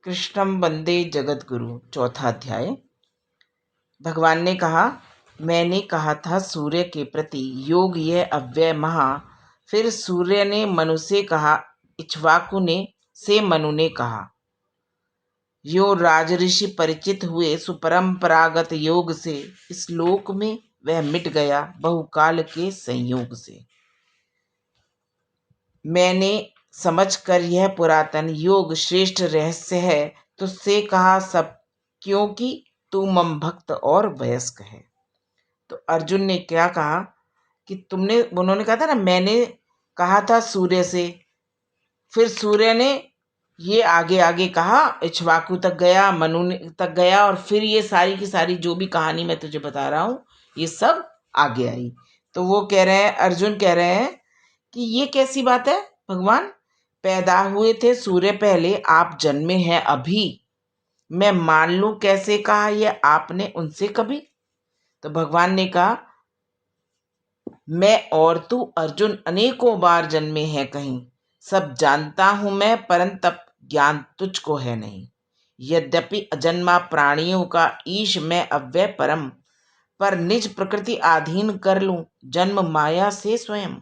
कृष्णम वंदे जगत गुरु। चौथा अध्याय। भगवान ने कहा, मैंने कहा था सूर्य के प्रति योग यह अव्यय महा। फिर सूर्य ने मनु से कहा, इक्ष्वाकु ने से मनु ने कहा, यो राजऋषि परिचित हुए सुपरंपरागत योग से इस लोक में वह मिट गया बहुकाल के संयोग से। मैंने समझकर यह पुरातन योग श्रेष्ठ रहस्य है तुझसे कहा सब, क्योंकि तू मम भक्त और वयस्क है। तो अर्जुन ने क्या कहा कि उन्होंने कहा था ना, मैंने कहा था सूर्य से, फिर सूर्य ने ये आगे आगे कहा, इक्ष्वाकु तक गया, मनु तक गया, और फिर ये सारी की सारी जो भी कहानी मैं तुझे बता रहा हूँ ये सब आगे आई। तो वो कह रहे हैं, अर्जुन कह रहे हैं कि ये कैसी बात है भगवान, पैदा हुए थे सूर्य पहले, आप जन्मे हैं अभी, मैं मान लूं कैसे कहा ये आपने उनसे कभी। तो भगवान ने कहा, मैं और तू अर्जुन अनेकों बार जन्मे हैं कहीं, सब जानता हूं मैं, परंतु ज्ञान तुझको है नहीं। यद्यपि अजन्मा प्राणियों का ईश मैं अव्यय परम, पर निज प्रकृति आधीन कर लूं जन्म माया से स्वयं।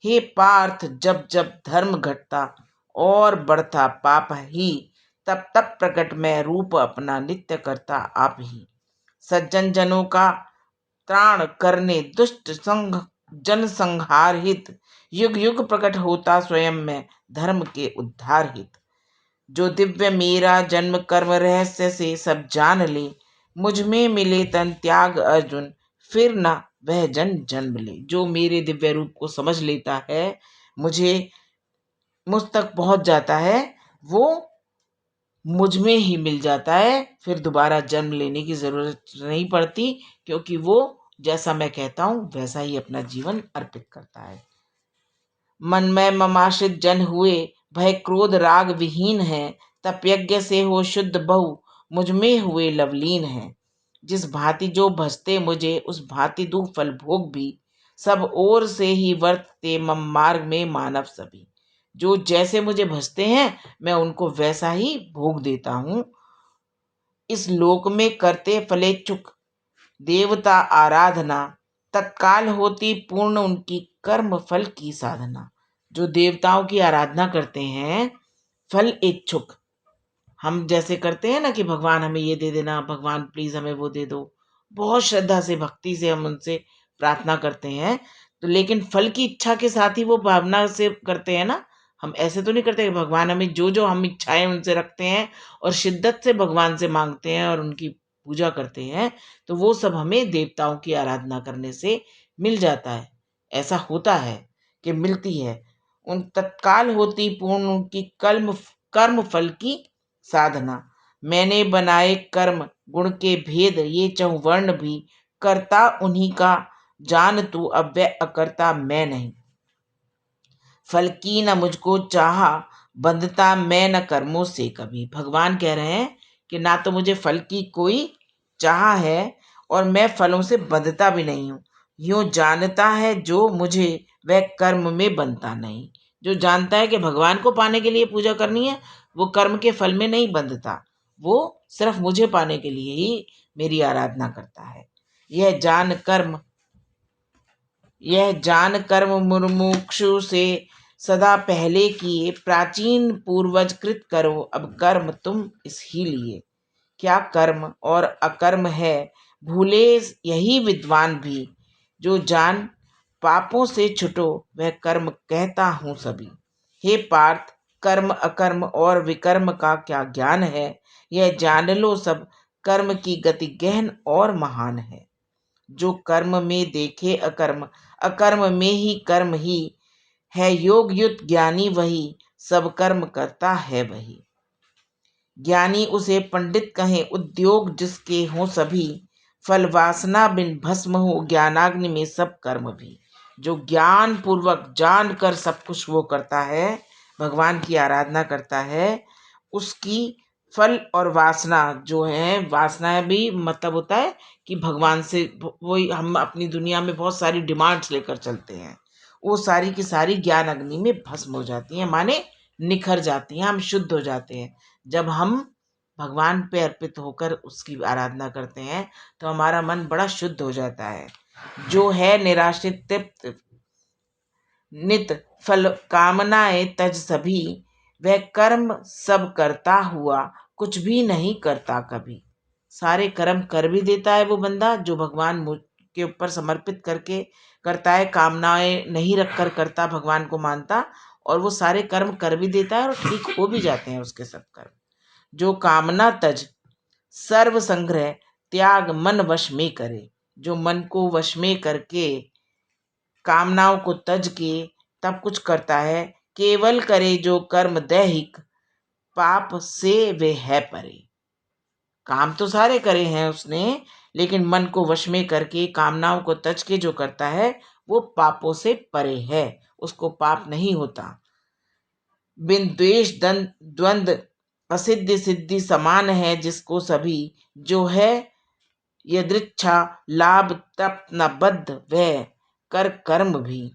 हे पार्थ, जब जब धर्म घटता और बढ़ता पाप ही, तब तब प्रकट मैं रूप अपना नित्य करता आप ही। सज्जन जनों का त्राण करने दुष्ट संघ जन संहार हित, युग युग प्रकट होता स्वयं मैं धर्म के उद्धार हित। जो दिव्य मेरा जन्म कर्म रहस्य से सब जान ले, मुझ में मिले तन त्याग अर्जुन, फिर ना वह जन जन्म ले। जो मेरे दिव्य रूप को समझ लेता है, मुझ तक पहुंच जाता है, वो मुझ में ही मिल जाता है, फिर दोबारा जन्म लेने की जरूरत नहीं पड़ती, क्योंकि वो जैसा मैं कहता हूं वैसा ही अपना जीवन अर्पित करता है। मन में ममाश्रित जन हुए, भय क्रोध राग विहीन है, तप यज्ञ से हो शुद्ध बहु, मुझ में हुए लवलीन है। जिस भांति जो भजते मुझे, उस भांति दू फल भोग भी, सब ओर से ही वर्तते मम मार्ग में मानव सभी। जो जैसे मुझे भजते हैं मैं उनको वैसा ही भोग देता हूँ। इस लोक में करते फलेच्छुक देवता आराधना, तत्काल होती पूर्ण उनकी कर्म फल की साधना। जो देवताओं की आराधना करते हैं फल इच्छुक, हम जैसे करते हैं ना कि भगवान हमें ये दे देना, भगवान प्लीज हमें वो दे दो, बहुत श्रद्धा से भक्ति से हम उनसे प्रार्थना करते हैं, तो लेकिन फल की इच्छा के साथ ही वो भावना से करते हैं ना। हम ऐसे तो नहीं करते कि भगवान हमें जो जो हम इच्छाएं उनसे रखते हैं और शिद्दत से भगवान से मांगते हैं और उनकी पूजा करते हैं, तो वो सब हमें देवताओं की आराधना करने से मिल जाता है। ऐसा होता है कि मिलती है, उन तत्काल होती पूर्ण उनकी कर्म कर्म फल की साधना। मैंने बनाए कर्म गुण के भेद ये चहुवर्ण भी, करता उन्हीं का जान तू अव्यय अकर्ता मैं नहीं। फल की न मुझको चाहा, बंधता मैं न कर्मों से कभी। भगवान कह रहे हैं कि ना तो मुझे फल की कोई चाह है और मैं फलों से बंधता भी नहीं हूँ। यूं जानता है जो मुझे, वह कर्म में बंधता नहीं। जो जानता है कि भगवान को पाने के लिए पूजा करनी है, वो कर्म के फल में नहीं बंधता, वो सिर्फ मुझे पाने के लिए ही मेरी आराधना करता है। यह जान कर्म मुमुक्षु से सदा पहले किए, प्राचीन पूर्वज कृत करो अब कर्म तुम इस ही लिए। क्या कर्म और अकर्म है भूले यही विद्वान भी, जो जान पापों से छुटो वह कर्म कहता हूँ सभी। हे पार्थ, कर्म अकर्म और विकर्म का क्या ज्ञान है, यह जान लो सब, कर्म की गति गहन और महान है। जो कर्म में देखे अकर्म, अकर्म में ही कर्म ही है, योग युक्त ज्ञानी वही, सब कर्म करता है वही। ज्ञानी उसे पंडित कहें, उद्योग जिसके हों सभी, फल वासना बिन भस्म हो ज्ञानाग्नि में सब कर्म भी। जो ज्ञान पूर्वक जान कर सब कुछ वो करता है, भगवान की आराधना करता है, उसकी फल और वासना जो है, वासना भी मतलब होता है कि भगवान से वही, हम अपनी दुनिया में बहुत सारी डिमांड्स लेकर चलते हैं, वो सारी की सारी ज्ञान अग्नि में भस्म हो जाती हैं, माने निखर जाती हैं, हम शुद्ध हो जाते हैं। जब हम भगवान पे अर्पित होकर उसकी आराधना करते हैं तो हमारा मन बड़ा शुद्ध हो जाता है। जो है निराश्रित तृप्त नित फल कामनाएं तज सभी, वह कर्म सब करता हुआ कुछ भी नहीं करता कभी। सारे कर्म कर भी देता है वो बंदा जो भगवान के ऊपर समर्पित करके करता है, कामनाएं नहीं रख कर करता, भगवान को मानता, और वो सारे कर्म कर भी देता है और ठीक हो भी जाते हैं उसके सब कर्म। जो कामना तज सर्व संग्रह त्याग मन वश में करे, जो मन को वश में करके कामनाओं को तज के तब कुछ करता है, केवल करे जो कर्म दैहिक, पाप से वे है परे। काम तो सारे करे हैं उसने, लेकिन मन को वश में करके कामनाओं को तज के जो करता है वो पापों से परे है, उसको पाप नहीं होता। बिन द्वेष द्वंद असिद्धि सिद्धि समान है जिसको सभी, जो है यदृच्छा लाभ तप न बद्ध वह कर कर्म भी।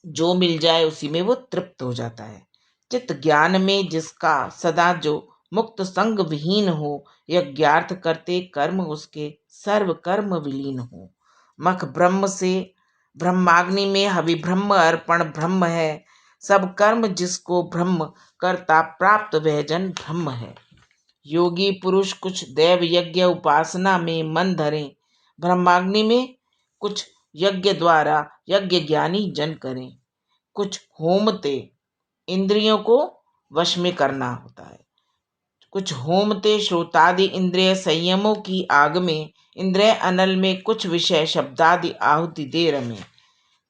जो मिल जाए उसी में वो तृप्त हो जाता है। चित्त ज्ञान में जिसका सदा जो मुक्त संग विहीन हो, यज्ञार्थ करते कर्म उसके सर्व कर्म विलीन हो। मख ब्रह्म से ब्रह्माग्नि में हवि ब्रह्म अर्पण ब्रह्म है, सब कर्म जिसको ब्रह्म करता प्राप्त वह जन ब्रह्म है। योगी पुरुष कुछ दैव यज्ञ उपासना में मन धरे, ब्रह्माग्नि में कुछ यज्ञ द्वारा यज्ञ ज्ञानी जन करें। कुछ होमते इंद्रियों को वश में करना होता है, कुछ होमते श्रोतादि इंद्रिय संयमों की आग में, इंद्रिय अनल में कुछ विषय शब्दादि आहुति दे रमे।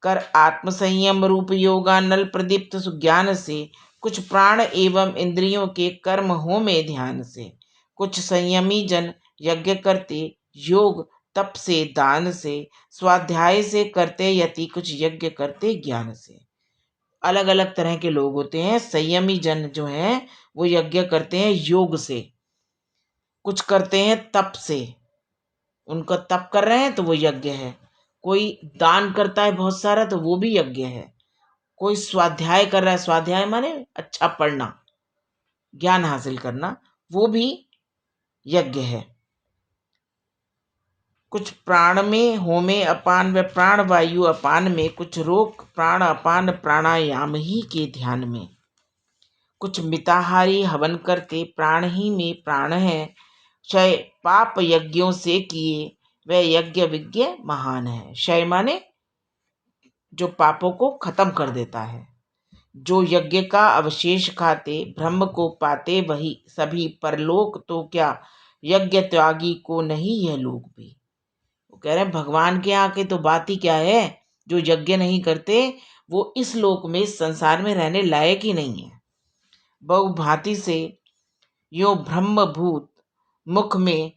कर आत्म संयम रूप योगानल प्रदीप्त सुज्ञान से, कुछ प्राण एवं इंद्रियों के कर्म होमे ध्यान से। कुछ संयमी जन यज्ञ करते योग तप से दान से, स्वाध्याय से करते यति कुछ यज्ञ करते ज्ञान से। अलग अलग तरह के लोग होते हैं। संयमी जन जो हैं वो यज्ञ करते हैं योग से, कुछ करते हैं तप से, उनका तप कर रहे हैं तो वो यज्ञ है। कोई दान करता है बहुत सारा तो वो भी यज्ञ है। कोई स्वाध्याय कर रहा है, स्वाध्याय माने अच्छा पढ़ना, ज्ञान हासिल करना, वो भी यज्ञ है। कुछ प्राण में होमे अपान व प्राण वायु अपान में, कुछ रोक प्राण अपान प्राणायाम ही के ध्यान में। कुछ मिताहारी हवन करते प्राण ही में प्राण है, क्षय पाप यज्ञों से किए वह यज्ञ विज्ञ महान है। क्षय माने जो पापों को खत्म कर देता है। जो यज्ञ का अवशेष खाते ब्रह्म को पाते वही सभी, परलोक तो क्या यज्ञ त्यागी को नहीं यह लोग भी। वो कह रहे हैं भगवान के यहाँ की तो बात ही क्या है, जो यज्ञ नहीं करते वो इस लोक में इस संसार में रहने लायक ही नहीं है। बहु भांति से यो ब्रह्मभूत मुख में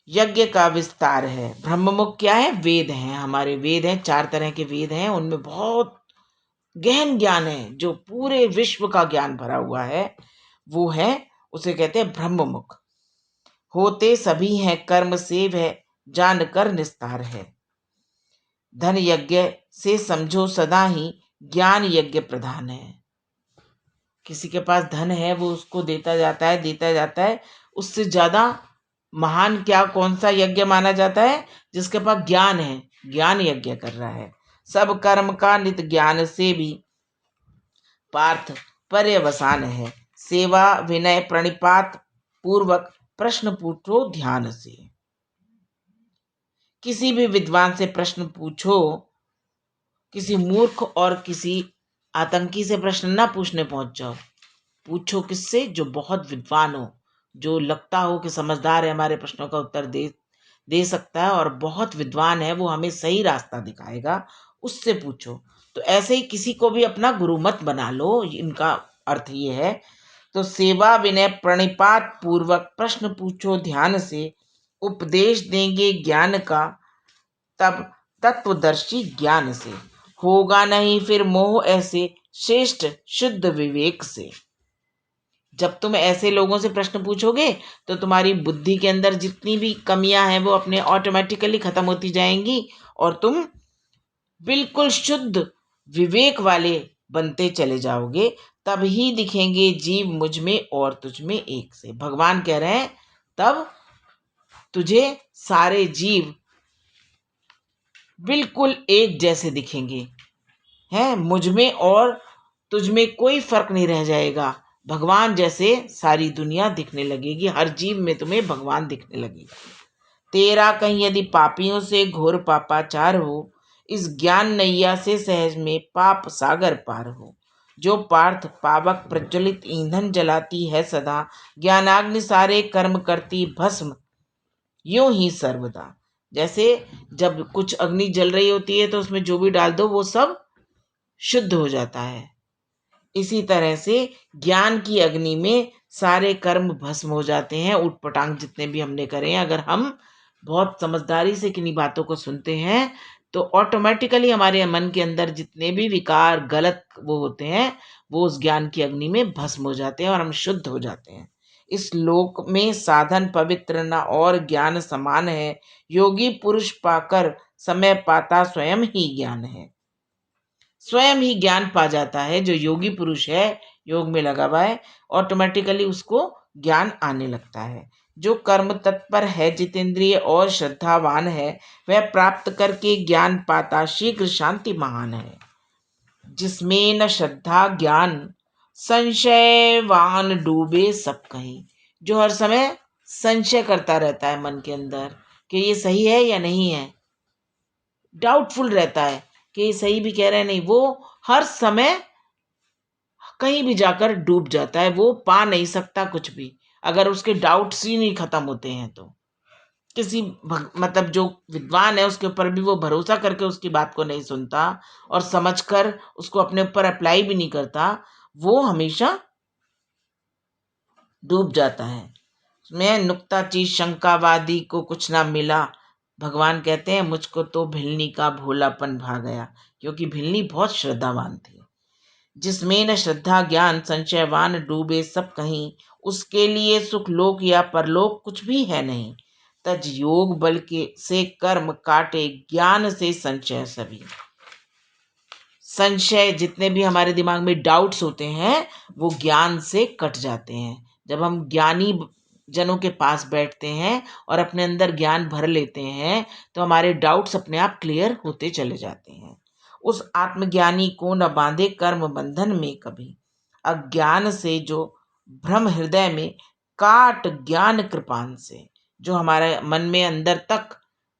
यज्ञ का विस्तार है। ब्रह्ममुख क्या है? वेद हैं, हमारे वेद हैं, 4 तरह के वेद हैं, उनमें बहुत गहन ज्ञान है जो पूरे विश्व का ज्ञान भरा हुआ है, वो है, उसे कहते हैं ब्रह्ममुख। होते सभी हैं कर्म से वह जानकर निस्तार है। धन यज्ञ से समझो सदा ही ज्ञान यज्ञ प्रधान है। किसी के पास धन है वो उसको देता जाता है, उससे ज्यादा महान क्या कौन सा यज्ञ माना जाता है? जिसके पास ज्ञान है, ज्ञान यज्ञ कर रहा है। सब कर्म का नित ज्ञान से भी पार्थ पर्यवसान है। सेवा विनय प्रणिपात पूर्वक प्रश्न पूछो ध्यान से। किसी भी विद्वान से प्रश्न पूछो, किसी मूर्ख और किसी आतंकी से प्रश्न ना पूछने पहुंच जाओ। पूछो किससे? जो बहुत विद्वान हो, जो लगता हो कि समझदार है, हमारे प्रश्नों का उत्तर दे दे सकता है और बहुत विद्वान है, वो हमें सही रास्ता दिखाएगा, उससे पूछो। तो ऐसे ही किसी को भी अपना गुरु मत बना लो, इनका अर्थ ये है। तो सेवा विनय प्रणिपात पूर्वक प्रश्न पूछो ध्यान से, उपदेश देंगे ज्ञान का तब तत्वदर्शी ज्ञान से। होगा नहीं फिर मोह ऐसे श्रेष्ठ शुद्ध विवेक से। जब तुम ऐसे लोगों से प्रश्न पूछोगे तो तुम्हारी बुद्धि के अंदर जितनी भी कमियां हैं वो अपने ऑटोमेटिकली खत्म होती जाएंगी और तुम बिल्कुल शुद्ध विवेक वाले बनते चले जाओगे। तब ही दिखेंगे जीव मुझ में और तुझ में एक से। भगवान कह रहे हैं तब तुझे सारे जीव बिल्कुल एक जैसे दिखेंगे, हैं मुझ में और तुझ में कोई फर्क नहीं रह जाएगा। भगवान जैसे सारी दुनिया दिखने लगेगी, हर जीव में तुम्हें भगवान दिखने लगेगा। तेरा कहीं यदि पापियों से घोर पापाचार हो, इस ज्ञान नैया से सहज में पाप सागर पार हो। जो पार्थ पावक प्रज्वलित ईंधन जलाती है सदा, ज्ञानाग्नि सारे कर्म करती भस्म यूं ही सर्वदा। जैसे जब कुछ अग्नि जल रही होती है तो उसमें जो भी डाल दो वो सब शुद्ध हो जाता है, इसी तरह से ज्ञान की अग्नि में सारे कर्म भस्म हो जाते हैं। उटपटांग जितने भी हमने करे हैं, अगर हम बहुत समझदारी से किन्हीं बातों को सुनते हैं तो ऑटोमेटिकली हमारे मन के अंदर जितने भी विकार गलत वो होते हैं वो उस ज्ञान की अग्नि में भस्म हो जाते हैं और हम शुद्ध हो जाते हैं। इस लोक में साधन पवित्र न और ज्ञान समान है, योगी पुरुष पाकर समय पाता स्वयं ही ज्ञान है। स्वयं ही ज्ञान पा जाता है, जो योगी पुरुष है, योग में लगा हुआ है, ऑटोमेटिकली उसको ज्ञान आने लगता है। जो कर्म तत्पर है, जितेंद्रिय और श्रद्धावान है, वह प्राप्त करके ज्ञान पाता शीघ्र शांति महान है। जिसमें न श्रद्धा ज्ञान संशयवान डूबे सब कहीं। जो हर समय संशय करता रहता है मन के अंदर कि ये सही है या नहीं है, डाउटफुल रहता है कि ये सही भी कह रहे हैं नहीं, वो हर समय कहीं भी जाकर डूब जाता है, वो पा नहीं सकता कुछ भी, अगर उसके डाउट्स ही नहीं खत्म होते हैं तो। किसी मतलब जो विद्वान है उसके ऊपर भी वो भरोसा करके उसकी बात को नहीं सुनता और समझकर उसको अपने ऊपर अप्लाई भी नहीं करता, वो हमेशा डूब जाता है। मैं नुक्ता चीज शंकावादी को कुछ ना मिला। भगवान कहते हैं मुझको तो भिलनी का भोलापन भा गया, क्योंकि भिलनी बहुत श्रद्धावान थी। जिसमें न श्रद्धा ज्ञान संशयवान डूबे सब कहीं, उसके लिए सुख लोक या परलोक कुछ भी है नहीं। तज योग बल के से कर्म काटे, ज्ञान से संशय सभी। संशय जितने भी हमारे दिमाग में डाउट्स होते हैं वो ज्ञान से कट जाते हैं। जब हम ज्ञानी जनों के पास बैठते हैं और अपने अंदर ज्ञान भर लेते हैं तो हमारे डाउट्स अपने आप क्लियर होते चले जाते हैं। उस आत्मज्ञानी को न बांधे कर्म बंधन में कभी, अज्ञान से जो भ्रम हृदय में काट ज्ञान कृपान से। जो हमारे मन में अंदर तक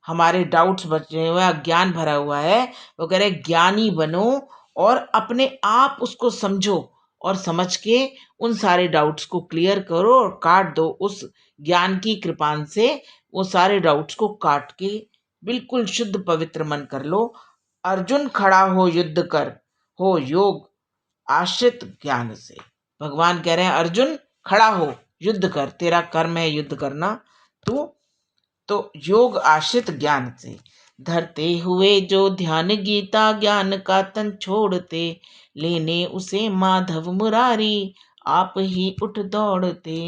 हमारे डाउट्स बचे हुए हैं, अज्ञान भरा हुआ है, वो कह रहे ज्ञानी बनो और अपने आप उसको समझो और समझ के उन सारे डाउट्स को क्लियर करो और काट दो। उस ज्ञान की कृपान से वो सारे डाउट्स को काट के बिल्कुल शुद्ध पवित्र मन कर लो। अर्जुन खड़ा हो युद्ध कर, हो योग आश्रित ज्ञान से। भगवान कह रहे हैं अर्जुन खड़ा हो, युद्ध कर, तेरा कर्म है युद्ध करना, तू तो योग आश्रित ज्ञान से। धरते हुए जो ध्यान गीता ज्ञान का तन छोड़ते, लेने उसे माधव मुरारी आप ही उठ दौड़ते।